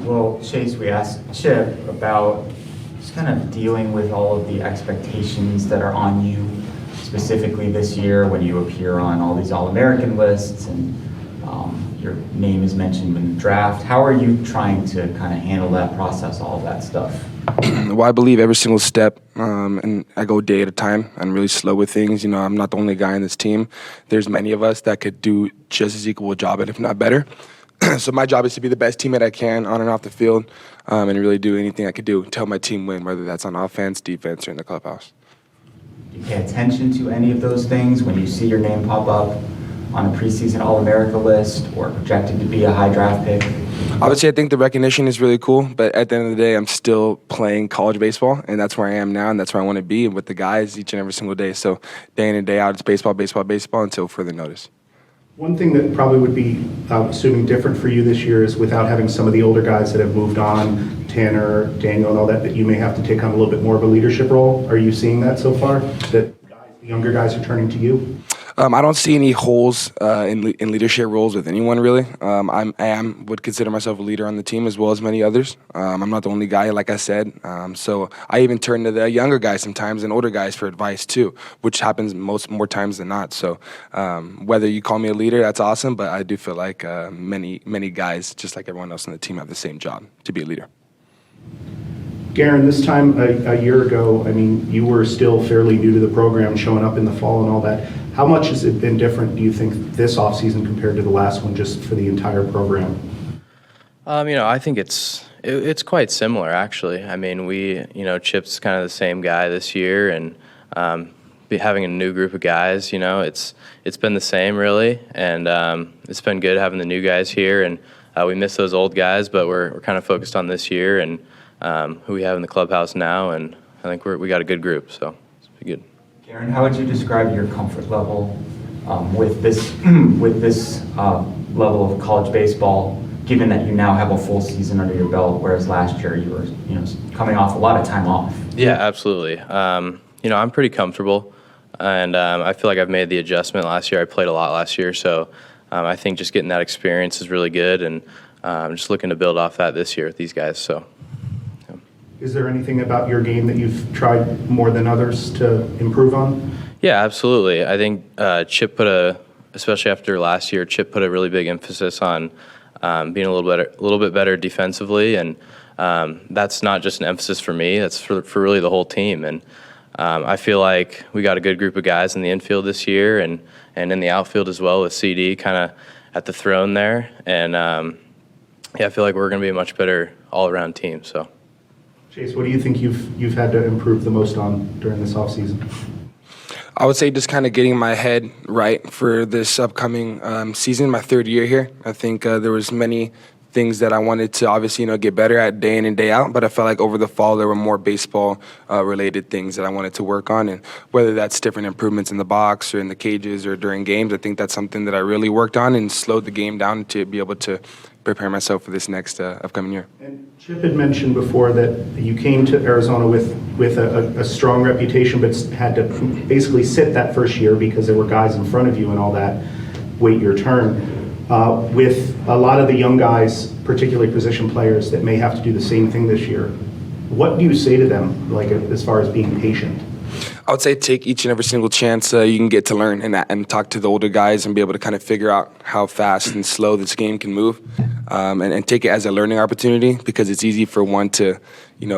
Well, Chase, we asked Chip about just kind of dealing with all of the expectations that are on you, specifically this year when you appear on all these All-American lists and your name is mentioned in the draft. How are you trying to kind of handle that process, all of that stuff? Well, I believe every single step, and I go day at a time. I'm really slow with things. You know, I'm not the only guy in this team. There's many of us that could do just as equal a job, and if not better. So my job is to be the best teammate I can on and off the field, and really do anything I could do to help my team win, whether that's on offense, defense, or in the clubhouse. Do you pay attention to any of those things when you see your name pop up on a preseason All-America list or projected to be a high draft pick? Obviously, I think the recognition is really cool, but at the end of the day, I'm still playing college baseball, and that's where I am now, and that's where I want to be with the guys each and every single day. So day in and day out, it's baseball, baseball, baseball until further notice. One thing that probably would be, assuming different for you this year is without having some of the older guys that have moved on, Tanner, Daniel, and all that, that you may have to take on a little bit more of a leadership role. Are you seeing that so far, that the younger guys are turning to you? I don't see any holes in leadership roles with anyone, really. Would consider myself a leader on the team as well as many others. I'm not the only guy, like I said. So I even turn to the younger guys sometimes and older guys for advice too, which happens more times than not. So whether you call me a leader, that's awesome. But I do feel like many guys, just like everyone else on the team, have the same job to be a leader. Garen, this time a year ago, I mean, you were still fairly new to the program, showing up in the fall and all that. How much has it been different, do you think, this offseason compared to the last one, just for the entire program? I think it's quite similar, actually. I mean, Chip's kind of the same guy this year, and having a new group of guys, it's been the same, really, and it's been good having the new guys here, and we miss those old guys, but we're kind of focused on this year and who we have in the clubhouse now, and I think we got a good group, so it's been good. Garen, how would you describe your comfort level with this level of college baseball, given that you now have a full season under your belt, whereas last year you were coming off a lot of time off? Yeah, absolutely. I'm pretty comfortable, and I feel like I've made the adjustment last year. I played a lot last year, so I think just getting that experience is really good, and I'm just looking to build off that this year with these guys. So. Is there anything about your game that you've tried more than others to improve on? Yeah, absolutely. I think Chip especially after last year, Chip put a really big emphasis on being a little bit better defensively, and that's not just an emphasis for me. That's for really the whole team. And I feel like we got a good group of guys in the infield this year, and in the outfield as well with CD kind of at the throne there. And I feel like we're going to be a much better all-around team. So. Chase, what do you think you've had to improve the most on during this offseason? I would say just kind of getting my head right for this upcoming season, my third year here. I think there was many things that I wanted to obviously get better at day in and day out, but I felt like over the fall there were more baseball related things that I wanted to work on, and whether that's different improvements in the box or in the cages or during games, I think that's something that I really worked on and slowed the game down to be able to prepare myself for this next upcoming year. And Chip had mentioned before that you came to Arizona with a strong reputation, but had to basically sit that first year because there were guys in front of you and all that, wait your turn. With a lot of the young guys, particularly position players, that may have to do the same thing this year, what do you say to them, like as far as being patient? I would say take each and every single chance you can get to learn and talk to the older guys and be able to kind of figure out how fast and slow this game can move, and take it as a learning opportunity, because it's easy for one to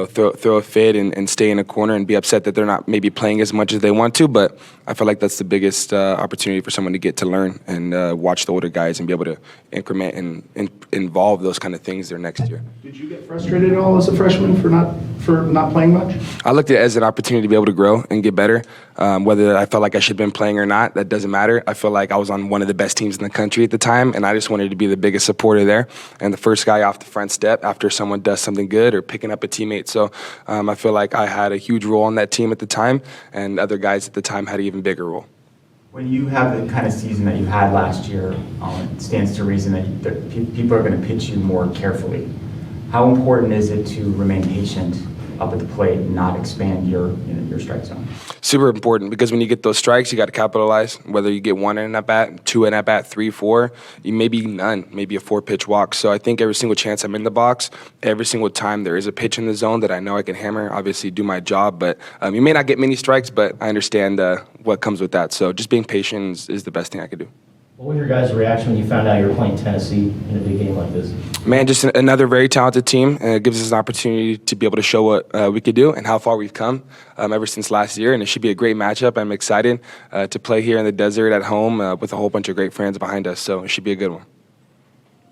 throw a fit and stay in a corner and be upset that they're not maybe playing as much as they want to. But I feel like that's the biggest opportunity for someone to get to learn and watch the older guys and be able to increment and involve those kind of things their next year. Did you get frustrated at all as a freshman for not playing much? I looked at it as an opportunity to be able to grow and get better. Whether I felt like I should have been playing or not, that doesn't matter. I feel like I was on one of the best teams in the country at the time, and I just wanted to be the biggest supporter there and the first guy off the front step after someone does something good or picking up a teammate. So I feel like I had a huge role on that team at the time, and other guys at the time had an even bigger role. When you have the kind of season that you had last year, it stands to reason that people are going to pitch you more carefully. How important is it to remain patient up at the plate and not expand your strike zone? Super important, because when you get those strikes, you got to capitalize. Whether you get one in at bat, two in at bat, three, four, you maybe none, maybe a 4-pitch walk. So I think every single chance I'm in the box, every single time there is a pitch in the zone that I know I can hammer, obviously do my job. But you may not get many strikes, but I understand what comes with that. So just being patient is the best thing I could do. What was your guys' reaction when you found out you were playing Tennessee in a big game like this? Man, just another very talented team. It gives us an opportunity to be able to show what we could do and how far we've come ever since last year. And it should be a great matchup. I'm excited to play here in the desert at home with a whole bunch of great friends behind us. So it should be a good one.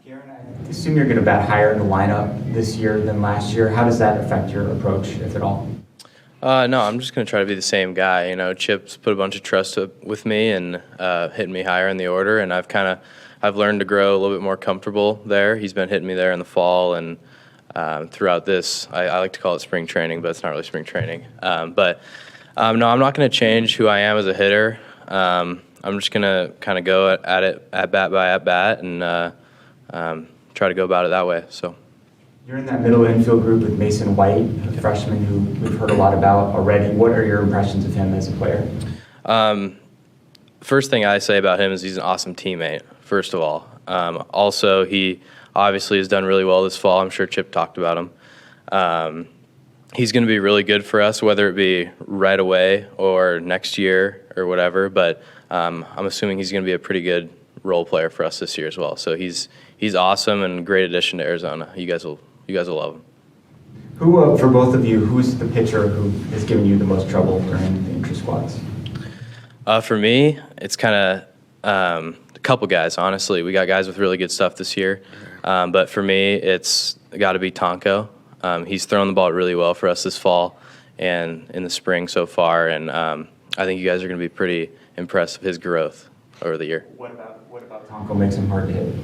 Garen, I assume you're going to bat higher in the lineup this year than last year. How does that affect your approach, if at all? No, I'm just going to try to be the same guy. Chip's put a bunch of trust with me and hitting me higher in the order, and I've learned to grow a little bit more comfortable there. He's been hitting me there in the fall and throughout this. I like to call it spring training, but it's not really spring training. No, I'm not going to change who I am as a hitter. I'm just going to kind of go at it at bat by at bat and try to go about it that way. So. You're in that middle infield group with Mason White, a freshman who we've heard a lot about already. What are your impressions of him as a player? First thing I say about him is he's an awesome teammate, first of all. Also, he obviously has done really well this fall. I'm sure Chip talked about him. He's going to be really good for us, whether it be right away or next year or whatever. But I'm assuming he's going to be a pretty good role player for us this year as well. So he's awesome and a great addition to Arizona. You guys will love him. Who, for both of you, who's the pitcher who has given you the most trouble during the intra-squads? For me, it's kind of a couple guys, honestly. We got guys with really good stuff this year. But for me, it's got to be Tonko. He's thrown the ball really well for us this fall and in the spring so far. And I think you guys are going to be pretty impressed with his growth over the year. What about Tonko makes him hard to hit?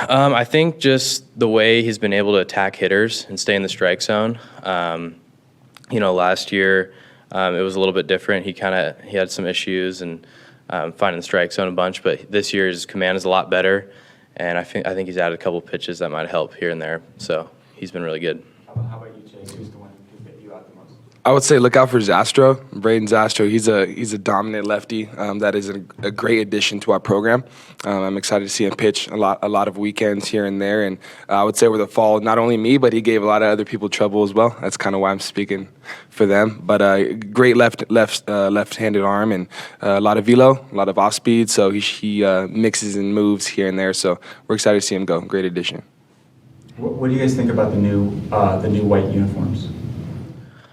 I think just the way he's been able to attack hitters and stay in the strike zone. Last year it was a little bit different. He had some issues and finding the strike zone a bunch, but this year his command is a lot better, and I think he's added a couple pitches that might help here and there. So he's been really good. How about you, Chase? Who's the one who hit you out the most? I would say look out for Zastro, Braden Zastro. He's a dominant lefty that is a great addition to our program. I'm excited to see him pitch a lot of weekends here and there. And I would say over the fall, not only me, but he gave a lot of other people trouble as well. That's kind of why I'm speaking for them. But great left-handed arm and a lot of velo, a lot of off speed. So he mixes and moves here and there. So we're excited to see him go. Great addition. What do you guys think about the new white uniforms?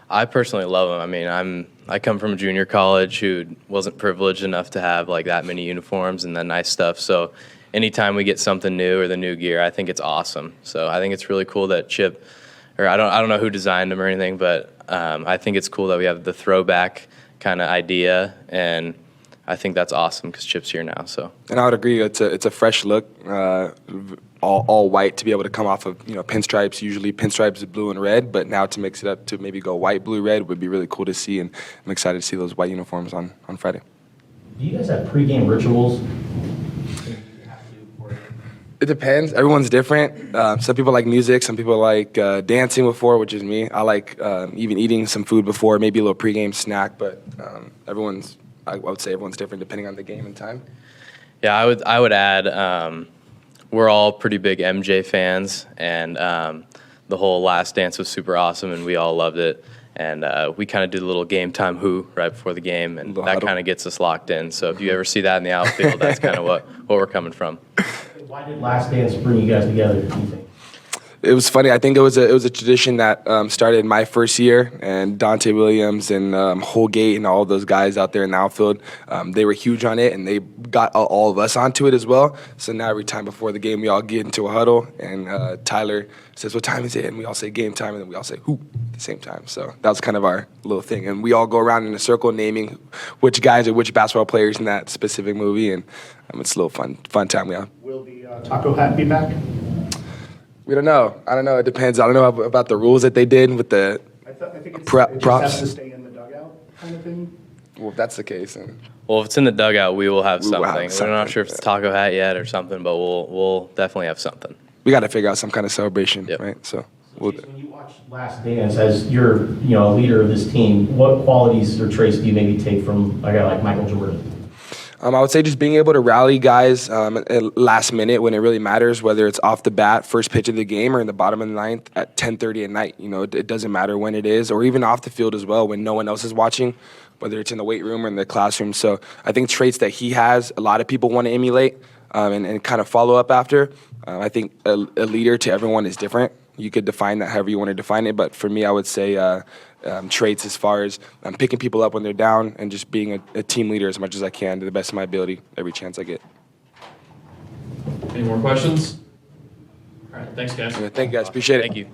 I personally love them. I mean, I come from a junior college who wasn't privileged enough to have like that many uniforms and that nice stuff. So anytime we get something new or the new gear, I think it's awesome. So I think it's really cool that Chip, or I don't know who designed them or anything, but I think it's cool that we have the throwback kind of idea, and I think that's awesome because Chip's here now. So. And I would agree. It's a fresh look. All white to be able to come off of pinstripes. Usually pinstripes are blue and red, but now to mix it up to maybe go white, blue, red would be really cool to see, and I'm excited to see those white uniforms on Friday. Do you guys have pregame rituals? It depends. Everyone's different. Some people like music. Some people like dancing before, which is me. I like even eating some food before, maybe a little pregame snack. But I would say everyone's different depending on the game and time. Yeah, I would add. We're all pretty big MJ fans, and the whole Last Dance was super awesome, and we all loved it. And we kind of did a little game time who right before the game, and that kind of gets us locked in. So if you ever see that in the outfield, that's kind of what we're coming from. Why did Last Dance bring you guys together, do you think? It was funny. I think it was a tradition that started my first year, and Dante Williams and Holgate and all of those guys out there in the outfield, they were huge on it, and they got all of us onto it as well. So now every time before the game, we all get into a huddle, and Tyler says, "What time is it?" And we all say game time, and then we all say "who" at the same time. So that was kind of our little thing, and we all go around in a circle naming which guys or which basketball players in that specific movie, and it's a little fun time we have. Will the taco hat be back? We don't know. I don't know. It depends. I don't know about the rules that they did with the I think it props. just has to stay in the dugout kind of thing. Well, if that's the case, then Well, if it's in the dugout, we will have We will something. have We're something, not sure if it's taco hat yet or something, but we'll definitely have something. we got to figure out some kind of celebration, Yep. right? So we'll, When you watch watch Last Dance, as you're, a leader of this team, what qualities or traits do you maybe take from a guy like Michael Jordan? I would say just being able to rally guys at last minute when it really matters, whether it's off the bat, first pitch of the game, or in the bottom of the ninth at 10:30 at night. It doesn't matter when it is, or even off the field as well when no one else is watching, whether it's in the weight room or in the classroom. So I think traits that he has, a lot of people want to emulate and kind of follow up after. I think a leader to everyone is different. You could define that however you want to define it, but for me, I would say traits as far as picking people up when they're down and just being a team leader as much as I can to the best of my ability every chance I get. Any more questions? All right, thanks, guys. Thank you, guys. Appreciate it. Thank you.